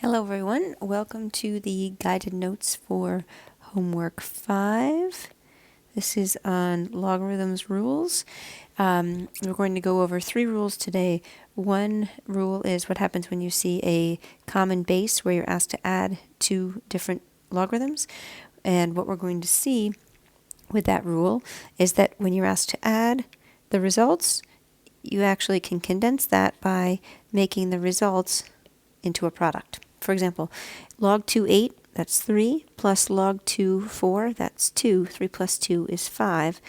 Hello everyone, welcome to the guided notes for homework 5. This is on logarithms rules. We're going to go over 3 rules today. One rule is what happens when you see a common base where you're asked to add 2 different logarithms. And what we're going to see with that rule is that when you're asked to add the results, you actually can condense that by making the results into a product. For example, log 2, 8, that's 3, plus log 2, 4, that's 2. 3 plus 2 is 5,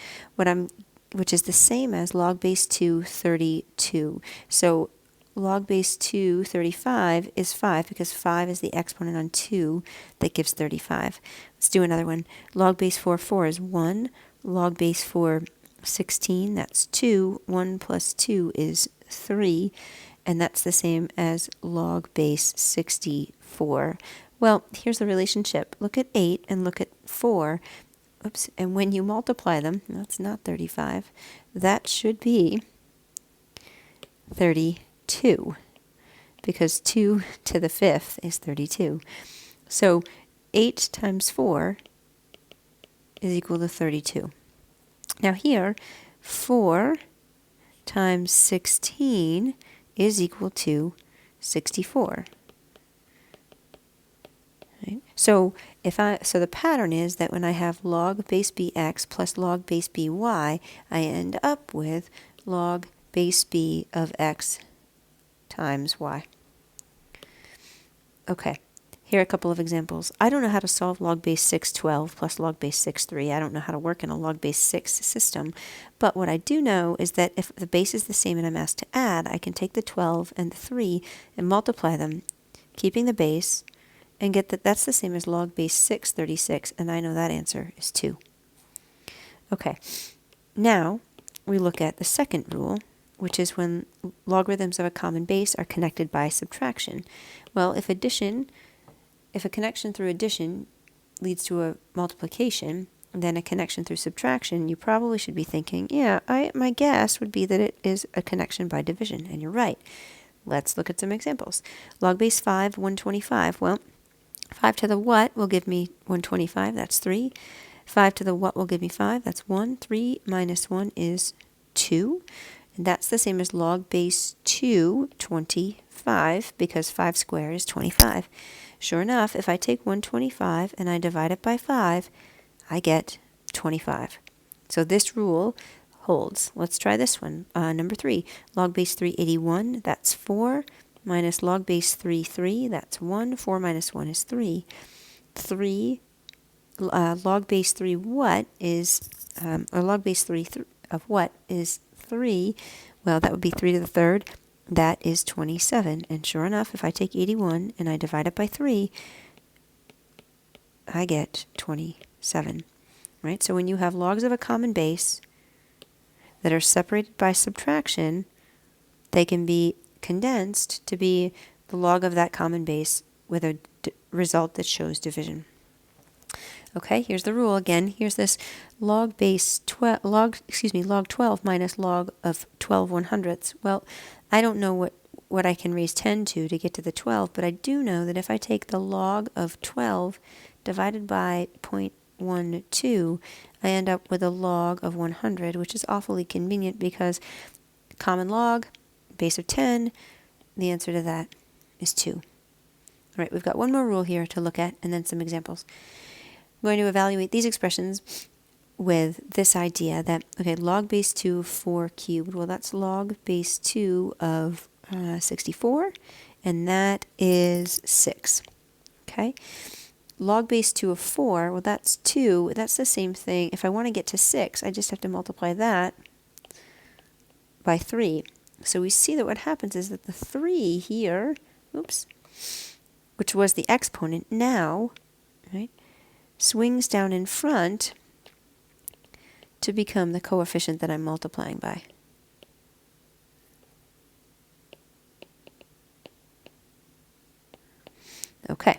which is the same as log base 2, 32. So log base 2, 35 is 5 because 5 is the exponent on 2 that gives 35. Let's do another one. Log base 4, 4 is 1. Log base 4, 16, that's 2. 1 plus 2 is 3. And that's the same as log base 64. Well, here's the relationship. Look at 8 and look at 4. Oops, and when you multiply them, that's not 35. That should be 32, because 2 to the 5th is 32. So 8 times 4 is equal to 32. Now here, 4 times 16 is equal to 64. Right? So the pattern is that when I have log base bx plus log base by, I end up with log base b of x times y. Okay, here are a couple of examples. I don't know how to solve log base 6, 12 plus log base 6, 3. I don't know how to work in a log base 6 system. But what I do know is that if the base is the same and I'm asked to add, I can take the 12 and the 3 and multiply them, keeping the base, and get that that's the same as log base 6, 36, and I know that answer is 2. Okay, now we look at the second rule, which is when logarithms of a common base are connected by subtraction. Well, if a connection through addition leads to a multiplication, then a connection through subtraction, you probably should be thinking, yeah, my guess would be that it is a connection by division, and you're right. Let's look at some examples. Log base 5, 125. Well, 5 to the what will give me 125, that's 3. 5 to the what will give me 5, that's 1. 3 minus 1 is 2. And that's the same as log base 2, 25, because 5 squared is 25. Sure enough, if I take 125 and I divide it by 5, I get 25. So this rule holds. Let's try this one. Number 3, log base 381, that's 4, minus log base 3, 3, that's 1. 4 minus 1 is 3. Log base 3 what is, or log base 3 of what is 3? Well, that would be 3 to the third. That is 27. And sure enough, if I take 81 and I divide it by 3, I get 27. Right? So when you have logs of a common base that are separated by subtraction, they can be condensed to be the log of that common base with a result that shows division. Okay, here's the rule again. Here's this log 12 minus log of 12 100ths. Well, I don't know what I can raise 10 to get to the 12, but I do know that if I take the log of 12 divided by 0.12, I end up with a log of 100, which is awfully convenient because common log, base of 10, the answer to that is 2. All right, we've got one more rule here to look at and then some examples. I'm going to evaluate these expressions with this idea that, okay, log base 2 of 4 cubed, well, that's log base 2 of 64, and that is 6. Okay? Log base 2 of 4, well, that's 2. That's the same thing. If I want to get to 6, I just have to multiply that by 3. So we see that what happens is that the 3 here, oops, which was the exponent, now, right, swings down in front to become the coefficient that I'm multiplying by. Okay,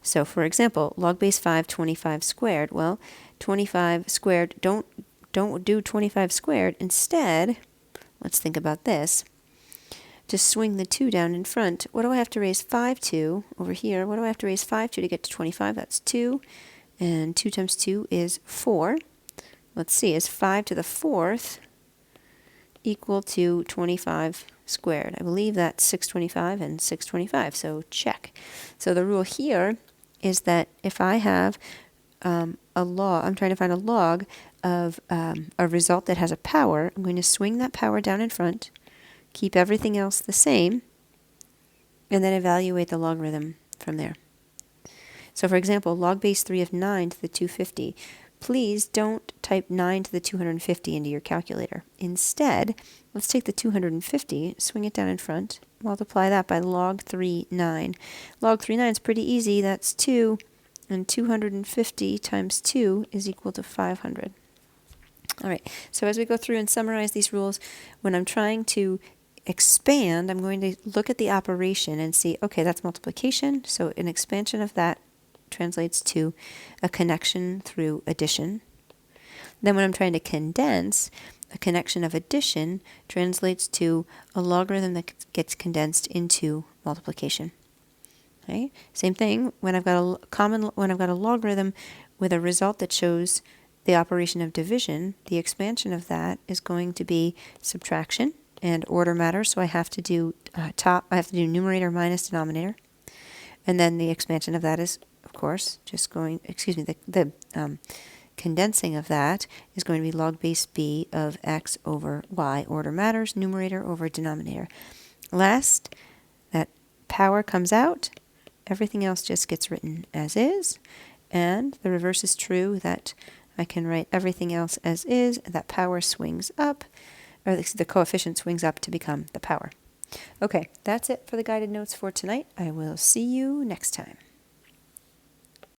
so for example, log base 5, 25 squared. Well, 25 squared, don't do 25 squared. Instead, let's think about this. to swing the 2 down in front. What do I have to raise 5 to over here? What do I have to raise 5 to get to 25? That's 2. And 2 times 2 is 4. Let's see, is 5 to the 4th equal to 25 squared? I believe that's 625 and 625, so check. So the rule here is that if I have a log, I'm trying to find a log of a result that has a power, I'm going to swing that power down in front, keep everything else the same, and then evaluate the logarithm from there. So for example, log base 3 of 9 to the 250. Please don't type 9 to the 250 into your calculator. Instead, let's take the 250, swing it down in front, multiply that by log 3, 9. Log 3, 9 is pretty easy. That's 2, and 250 times 2 is equal to 500. All right, so as we go through and summarize these rules, when I'm trying to expand, I'm going to look at the operation and see, okay, that's multiplication, so an expansion of that translates to a connection through addition. Then when I'm trying to condense, a connection of addition translates to a logarithm that gets condensed into multiplication. Okay? Same thing when I've got a logarithm with a result that shows the operation of division, the expansion of that is going to be subtraction, and order matters, so I have to do numerator minus denominator, and then the expansion of that is, of course, just going, the condensing of that is going to be log base b of x over y. Order matters, numerator over denominator. Last, that power comes out, everything else just gets written as is, and the reverse is true, that I can write everything else as is, that power swings up, or the coefficient swings up to become the power. Okay, that's it for the guided notes for tonight. I will see you next time.